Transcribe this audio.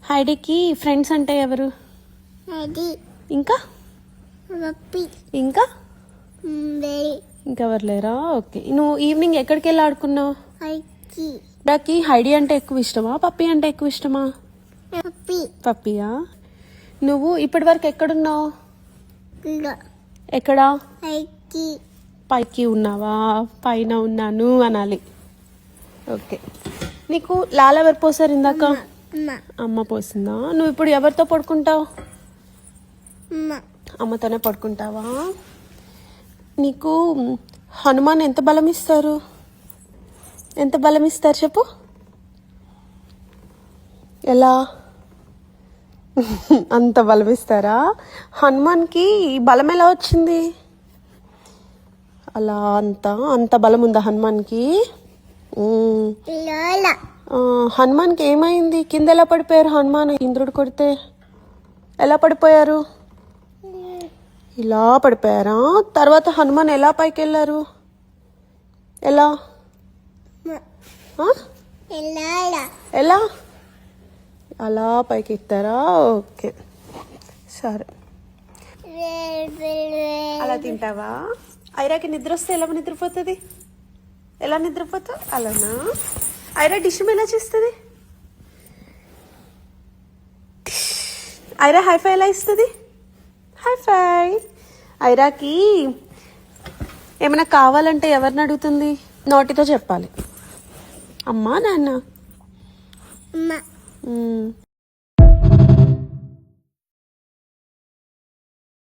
హైడీకి friends అంటే ఎవరు? ఇంకా ఇంకా ఇంకెవరు లేరా? ఓకే. నువ్వు ఈవినింగ్ ఎక్కడికి వెళ్ళి ఆడుకున్నావు? నాకు హైడీ అంటే ఎక్కువ ఇష్టమా, పప్పి అంటే ఎక్కువ ఇష్టమా? పప్పియా. నువ్వు ఇప్పటి వరకు ఎక్కడున్నావు? ఎక్కడా? పైకి ఉన్నావా? పైన ఉన్నాను అనాలి. ఓకే. నీకు లాల ఎవరు పోసారు ఇందాక? అమ్మ పోసిందా? నువ్వు ఇప్పుడు ఎవరితో పడుకుంటావు? అమ్మతోనే పడుకుంటావా? నీకు హనుమాన్ ఎంత బలం ఇస్తారు? ఎంత బలం ఇస్తారు చెప్పు? ఎలా? అంత బలం ఇస్తారా? హనుమాన్కి బలం ఎలా వచ్చింది? అలా అంత బలం ఉందా హనుమాన్కి? హనుమాన్కి ఏమైంది? కింద ఎలా పడిపోయారు? హనుమాన్ ఇంద్రుడు కొడితే ఎలా పడిపోయారు? ఇలా పడిపోయారా? తర్వాత హనుమాన్ ఎలా పైకి వెళ్ళారు? ఎలా ఎలా అలా పైకి ఎక్కుతారా? ఓకే, సరే. అలా తింటావా? ఐరాకి నిద్ర వస్తే ఎలా నిద్రపోతుంది? ఎలా నిద్రపోతావు? అలానా? ఐరా డిష్ ఎలా చేస్తుంది? ఐరా హైఫై ఎలా ఇస్తుంది? హైఫై. ఐరాకి ఏమైనా కావాలంటే ఎవరిని అడుగుతుంది? నోటితో చెప్పాలి. అమ్మా నాన్న?